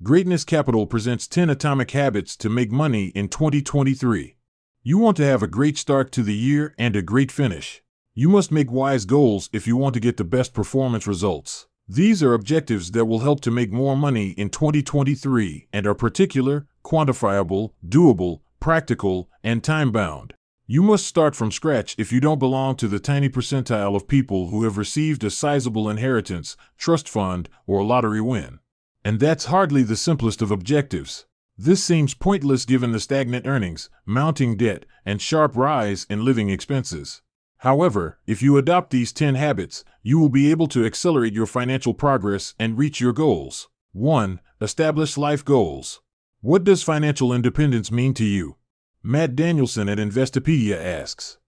Greatness Capital presents 10 atomic habits to make money in 2023. You want to have a great start to the year and a great finish. You must make wise goals if you want to get the best performance results. These are objectives that will help to make more money in 2023 and are particular, quantifiable, doable, practical, and time-bound. You must start from scratch if you don't belong to the tiny percentile of people who have received a sizable inheritance, trust fund, or lottery win. And that's hardly the simplest of objectives. This seems pointless given the stagnant earnings, mounting debt, and sharp rise in living expenses. However, if you adopt these 10 habits, you will be able to accelerate your financial progress and reach your goals. 1. Establish life goals. What does financial independence mean to you? Matt Danielson at Investopedia asks.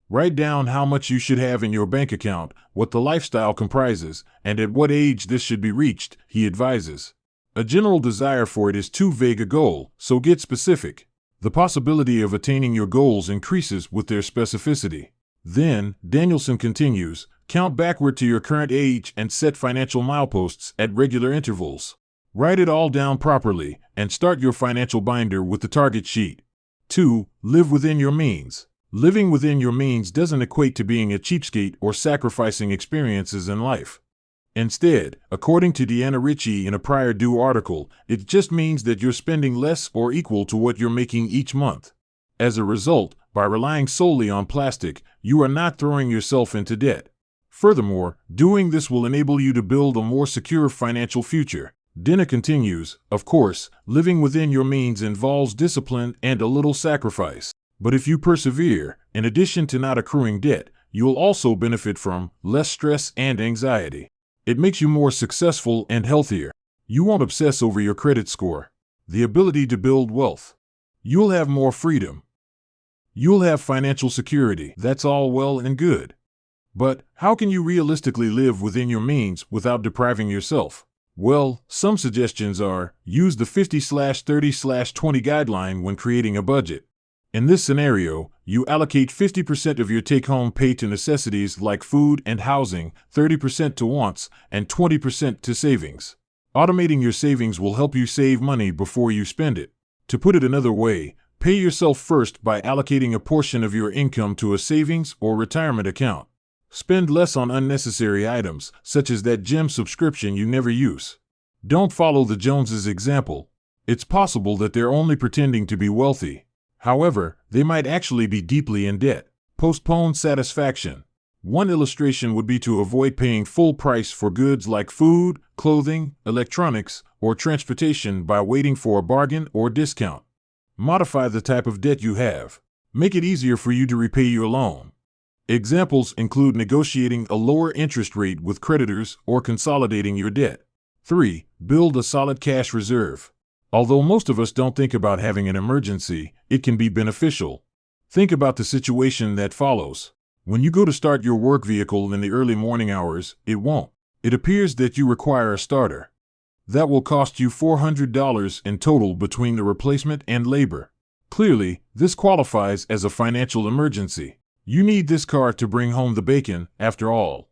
Write down how much you should have in your bank account, what the lifestyle comprises, and at what age this should be reached, he advises. A general desire for it is too vague a goal, so get specific. The possibility of attaining your goals increases with their specificity. Then, Danielson continues, count backward to your current age and set financial mileposts at regular intervals. Write it all down properly, and start your financial binder with the target sheet. 2. Live within your means. Living within your means doesn't equate to being a cheapskate or sacrificing experiences in life. Instead, according to Deanna Ritchie in a prior due article, it just means that you're spending less or equal to what you're making each month. As a result, by relying solely on plastic, you are not throwing yourself into debt. Furthermore, doing this will enable you to build a more secure financial future. Dina continues, of course, living within your means involves discipline and a little sacrifice. But if you persevere, in addition to not accruing debt, you'll also benefit from less stress and anxiety. It makes you more successful and healthier. You won't obsess over your credit score. The ability to build wealth. You'll have more freedom. You'll have financial security. That's all well and good. But how can you realistically live within your means without depriving yourself? Well, some suggestions are, use the 50/30/20 guideline when creating a budget. In this scenario, you allocate 50% of your take-home pay to necessities like food and housing, 30% to wants, and 20% to savings. Automating your savings will help you save money before you spend it. To put it another way, pay yourself first by allocating a portion of your income to a savings or retirement account. Spend less on unnecessary items, such as that gym subscription you never use. Don't follow the Joneses' example. It's possible that they're only pretending to be wealthy. However, they might actually be deeply in debt. Postpone satisfaction. One illustration would be to avoid paying full price for goods like food, clothing, electronics, or transportation by waiting for a bargain or discount. Modify the type of debt you have. Make it easier for you to repay your loan. Examples include negotiating a lower interest rate with creditors or consolidating your debt. 3. Build a solid cash reserve. Although most of us don't think about having an emergency, it can be beneficial. Think about the situation that follows. When you go to start your work vehicle in the early morning hours, it won't. It appears that you require a starter. That will cost you $400 in total between the replacement and labor. Clearly, this qualifies as a financial emergency. You need this car to bring home the bacon, after all.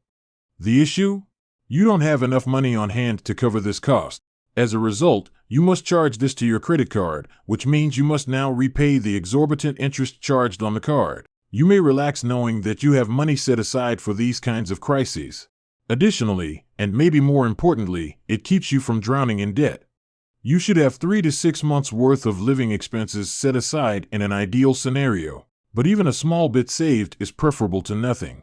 The issue? You don't have enough money on hand to cover this cost. As a result, you must charge this to your credit card, which means you must now repay the exorbitant interest charged on the card. You may relax knowing that you have money set aside for these kinds of crises. Additionally, and maybe more importantly, it keeps you from drowning in debt. You should have 3 to 6 months' worth of living expenses set aside in an ideal scenario, but even a small bit saved is preferable to nothing.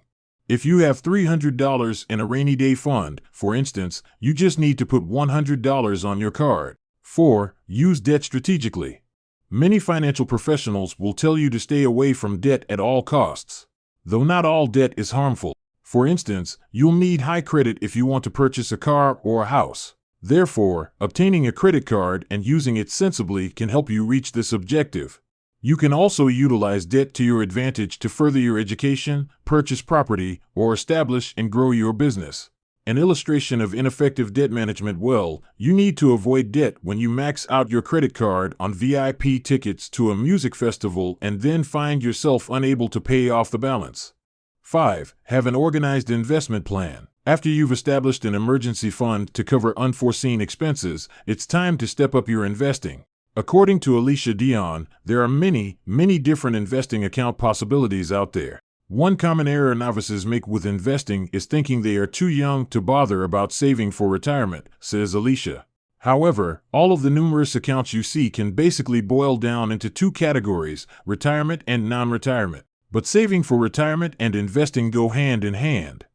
If you have $300 in a rainy day fund, for instance, you just need to put $100 on your card. 4. Use debt strategically. Many financial professionals will tell you to stay away from debt at all costs. Though not all debt is harmful. For instance, you'll need high credit if you want to purchase a car or a house. Therefore, obtaining a credit card and using it sensibly can help you reach this objective. You can also utilize debt to your advantage to further your education, purchase property, or establish and grow your business. An illustration of ineffective debt management. Well, you need to avoid debt when you max out your credit card on VIP tickets to a music festival and then find yourself unable to pay off the balance. 5. Have an organized investment plan. After you've established an emergency fund to cover unforeseen expenses, it's time to step up your investing. According to Alicia Dion, there are many different investing account possibilities out there. One common error novices make with investing is thinking they are too young to bother about saving for retirement, says Alicia. However, all of the numerous accounts you see can basically boil down into two categories, retirement and non-retirement. But saving for retirement and investing go hand in hand.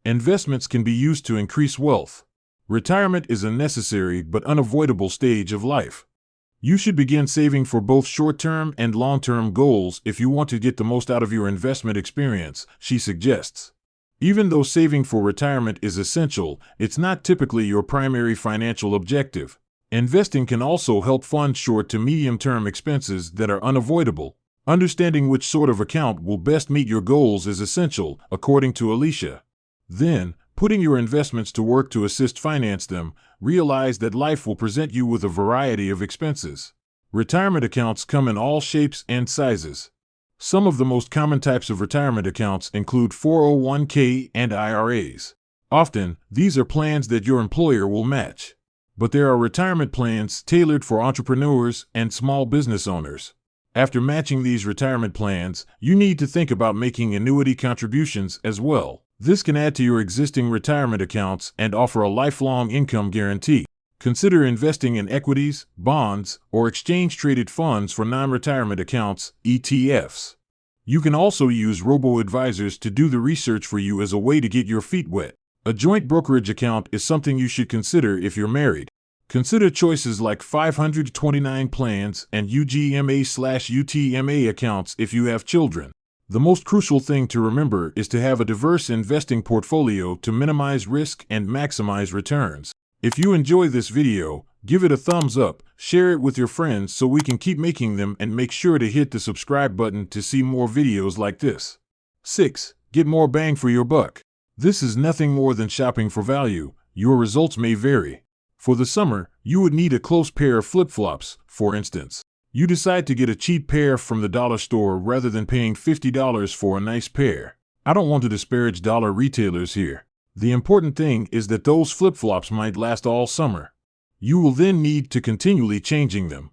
Investments can be used to increase wealth. Retirement is a necessary but unavoidable stage of life. You should begin saving for both short-term and long-term goals if you want to get the most out of your investment experience, she suggests. Even though saving for retirement is essential, it's not typically your primary financial objective. Investing can also help fund short to medium-term expenses that are unavoidable. Understanding which sort of account will best meet your goals is essential, according to Alicia. Then, putting your investments to work to assist finance them, realize that life will present you with a variety of expenses. Retirement accounts come in all shapes and sizes. Some of the most common types of retirement accounts include 401k and IRAs. Often, these are plans that your employer will match. But there are retirement plans tailored for entrepreneurs and small business owners. After matching these retirement plans, you need to think about making annuity contributions as well. This can add to your existing retirement accounts and offer a lifelong income guarantee. Consider investing in equities, bonds, or exchange-traded funds for non-retirement accounts, ETFs. You can also use robo-advisors to do the research for you as a way to get your feet wet. A joint brokerage account is something you should consider if you're married. Consider choices like 529 plans and UGMA/UTMA accounts if you have children. The most crucial thing to remember is to have a diverse investing portfolio to minimize risk and maximize returns. If you enjoy this video, give it a thumbs up, share it with your friends so we can keep making them, and make sure to hit the subscribe button to see more videos like this. 6. Get more bang for your buck. This is nothing more than shopping for value. Your results may vary. For the summer, you would need a close pair of flip-flops, for instance. You decide to get a cheap pair from the dollar store rather than paying $50 for a nice pair. I don't want to disparage dollar retailers here. The important thing is that those flip-flops might last all summer. You will then need to continually changing them.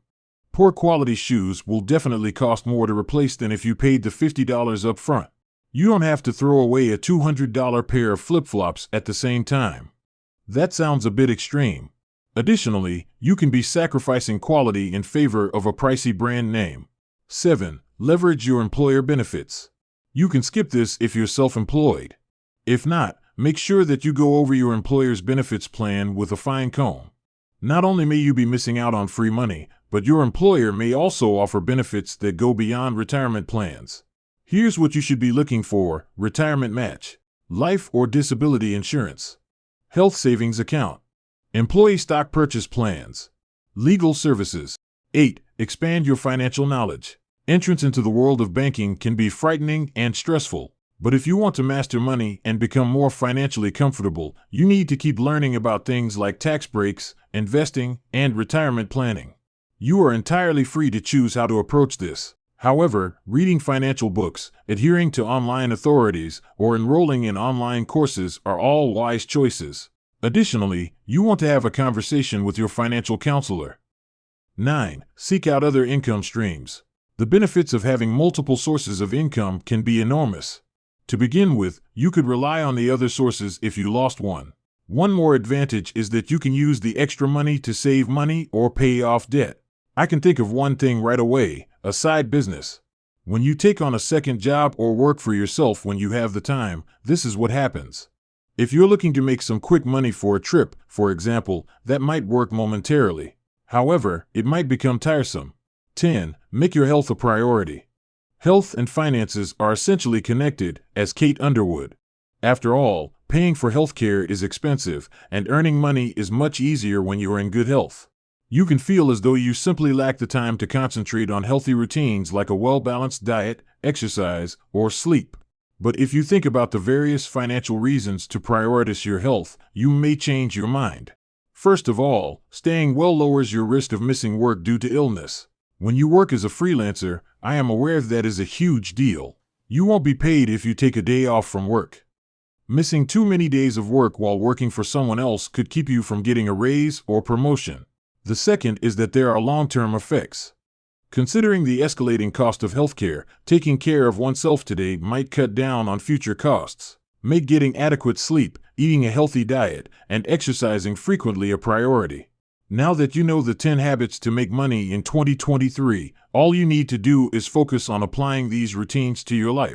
Poor quality shoes will definitely cost more to replace than if you paid the $50 up front. You don't have to throw away a $200 pair of flip-flops at the same time. That sounds a bit extreme. Additionally, you can be sacrificing quality in favor of a pricey brand name. 7. Leverage your employer benefits. You can skip this if you're self-employed. If not, make sure that you go over your employer's benefits plan with a fine comb. Not only may you be missing out on free money, but your employer may also offer benefits that go beyond retirement plans. Here's what you should be looking for: retirement match, life or disability insurance, health savings account, employee stock purchase plans, legal services. 8. Expand your financial knowledge. Entrance into the world of banking can be frightening and stressful, but if you want to master money and become more financially comfortable, you need to keep learning about things like tax breaks, investing, and retirement planning. You are entirely free to choose how to approach this. However, reading financial books, adhering to online authorities, or enrolling in online courses are all wise choices. Additionally, you want to have a conversation with your financial counselor. 9. Seek out other income streams. The benefits of having multiple sources of income can be enormous. To begin with, you could rely on the other sources if you lost one. One more advantage is that you can use the extra money to save money or pay off debt. I can think of one thing right away: a side business. When you take on a second job or work for yourself when you have the time, this is what happens. If you're looking to make some quick money for a trip, for example, that might work momentarily. However, it might become tiresome. 10. Make your health a priority. Health and finances are essentially connected, as Kate Underwood. After all, paying for healthcare is expensive, and earning money is much easier when you are in good health. You can feel as though you simply lack the time to concentrate on healthy routines like a well-balanced diet, exercise, or sleep. But if you think about the various financial reasons to prioritize your health, you may change your mind. First of all, staying well lowers your risk of missing work due to illness. When you work as a freelancer, I am aware that is a huge deal. You won't be paid if you take a day off from work. Missing too many days of work while working for someone else could keep you from getting a raise or promotion. The second is that there are long-term effects. Considering the escalating cost of healthcare, taking care of oneself today might cut down on future costs. Make getting adequate sleep, eating a healthy diet, and exercising frequently a priority. Now that you know the 10 habits to make money in 2023, all you need to do is focus on applying these routines to your life.